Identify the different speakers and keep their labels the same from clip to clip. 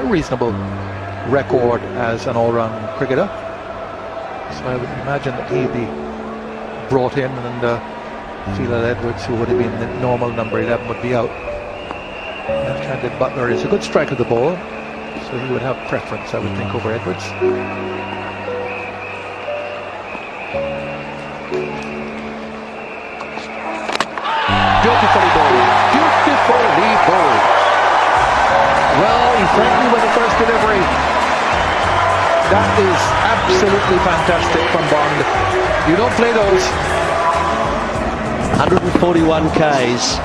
Speaker 1: reasonable record as an all-round cricketer. So I would imagine that he'd be brought in, and Phelan Edwards, who would have been the normal number 11, would be out. Left-handed Butler is a good striker of the ball, so he would have preference, I would think, over Edwards. Beautifully bowled. Beautifully bowled. Well, he friendly with the first delivery. That is absolutely fantastic from Bond. You don't play those.
Speaker 2: 141 Ks.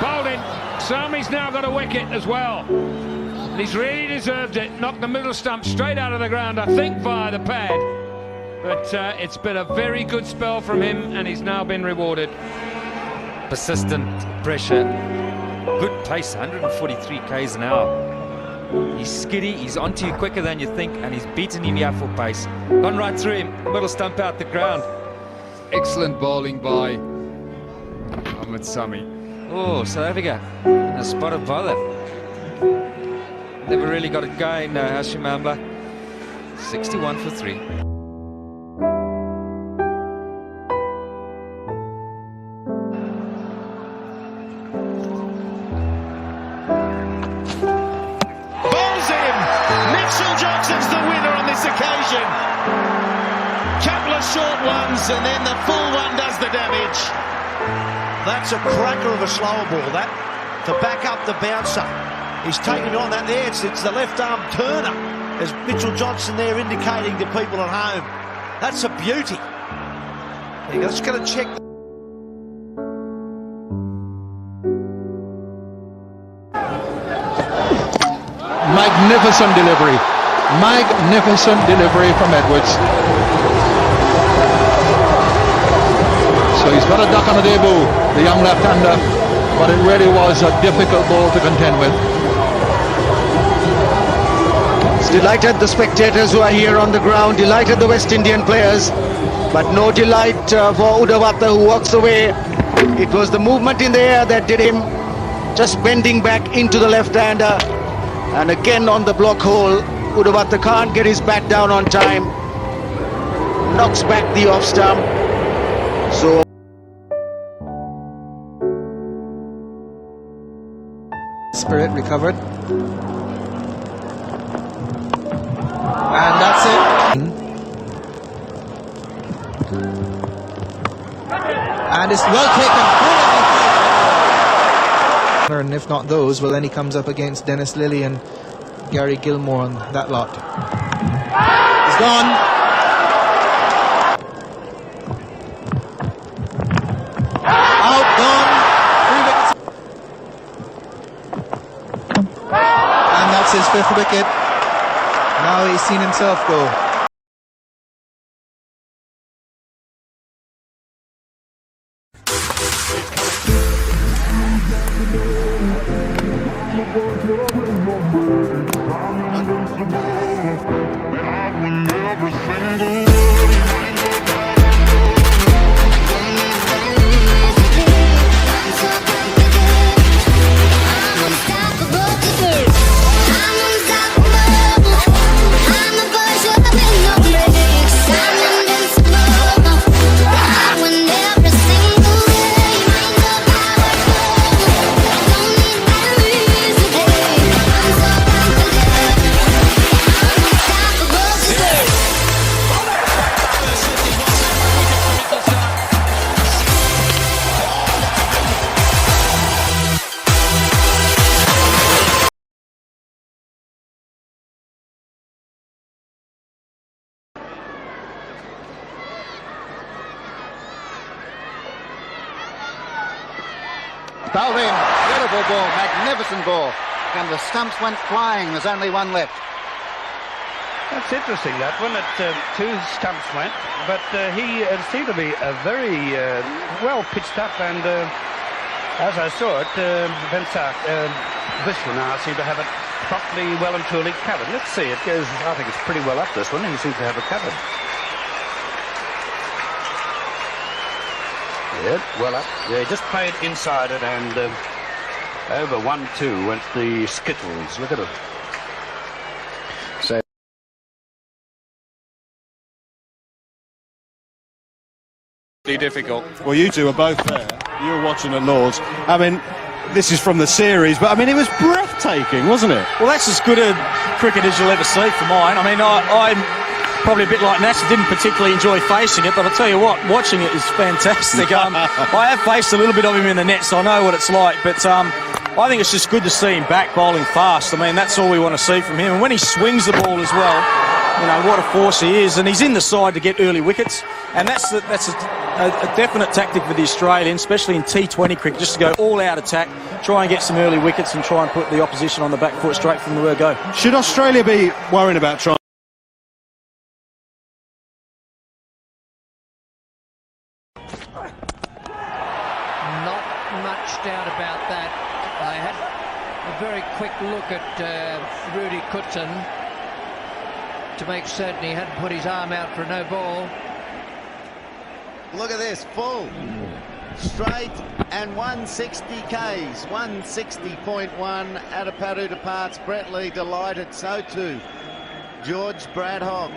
Speaker 3: Bowling. Sami's now got a wicket as well. And he's really deserved it. Knocked the middle stump straight out of the ground, I think via the pad. But it's been a very good spell from him, and he's now been rewarded.
Speaker 4: Persistent pressure, good pace, 143 Ks an hour. He's skiddy, he's onto you quicker than you think, and he's beaten him here for pace. Gone right through him, middle stump out the ground.
Speaker 5: Excellent bowling by Sami.
Speaker 4: Oh, South Africa in a spot of bother. Never really got it going, Hashim Amla. 61 for 3.
Speaker 6: Mitchell Johnson's the winner on this occasion. Couple of short ones, and then the full one does the damage. That's a cracker of a slower ball, that, to back up the bouncer. He's taken on that there. It's the left arm turner, as Mitchell Johnson there indicating to people at home. That's a beauty. You're just going to check.
Speaker 1: Magnificent delivery. Magnificent delivery from Edwards. So he's got a duck on the debut, the young left-hander, but it really was a difficult ball to contend with.
Speaker 2: It's delighted the spectators who are here on the ground, delighted the West Indian players, but no delight for Udavatta, who walks away. It was the movement in the air that did him, just bending back into the left-hander. And again on the block hole, Udavatta can't get his bat down on time. Knocks back the off stump. So
Speaker 7: Spirit recovered. And that's it. And it's well taken. And if not those, well, then he comes up against Dennis Lilly and Gary Gilmore on that lot. He's gone. Out, gone. 3 wickets. And that's his 5th wicket. Now he's seen himself go.
Speaker 8: Bowled in, beautiful ball, magnificent ball. And the stumps went flying, there's only one left.
Speaker 9: That's interesting, that one. 2 stumps went, but he seemed to be a very well pitched up, and as I saw it, Vishnu now seemed to have it properly, well and truly covered. Let's see, it goes, I think it's pretty well up this one, he seems to have it covered. Yeah, well up. Yeah, just played inside it and over 1-2 went the Skittles. Look at it.
Speaker 8: So
Speaker 10: difficult. Well, you two are both there. You were watching at Lord's. I mean, this is from the series, but I mean, it was breathtaking, wasn't it?
Speaker 11: Well, that's as good a cricket as you'll ever see for mine. I mean, I'm probably a bit like Nash, didn't particularly enjoy facing it, but I'll tell you what, watching it is fantastic. I have faced a little bit of him in the net, so I know what it's like, but I think it's just good to see him back bowling fast. I mean, that's all we want to see from him. And when he swings the ball as well, you know, what a force he is. And he's in the side to get early wickets. And that's a definite tactic for the Australians, especially in T20 cricket, just to go all-out attack, try and get some early wickets and try and put the opposition on the back foot straight from the word go.
Speaker 10: Should Australia be worrying about trying?
Speaker 12: Not much doubt about that. I had a very quick look at Rudy Kutton to make certain he hadn't put his arm out for a no ball.
Speaker 6: Look at this, full, straight, and 160 Ks, 160.1. Adapadu departs. Brett Lee delighted, so too George Bradhog.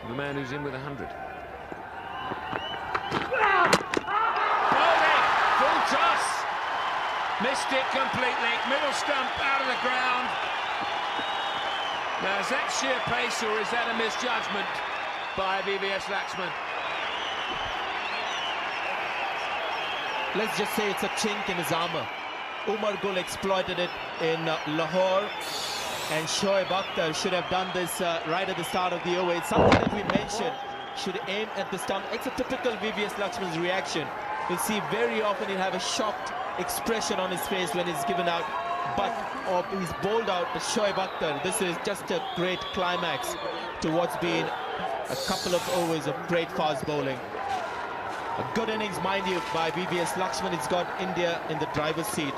Speaker 3: The man who's in with 100. Bowling! Full toss! Missed it completely. Middle stump out of the ground. Now, is that sheer pace or is that a misjudgment by VVS Laxman?
Speaker 13: Let's just say it's a chink in his armour. Umar Gul exploited it in Lahore. And Shoaib Akthar should have done this right at the start of the over. It's something that we mentioned. Should aim at the stump. It's a typical VVS Laxman's reaction. You'll see very often he'll have a shocked expression on his face when he's given out. But he's bowled out the Shoaib Akthar. This is just a great climax to what's been a couple of overs of great fast bowling. A good innings, mind you, by VVS Laxman. It's got India in the driver's seat.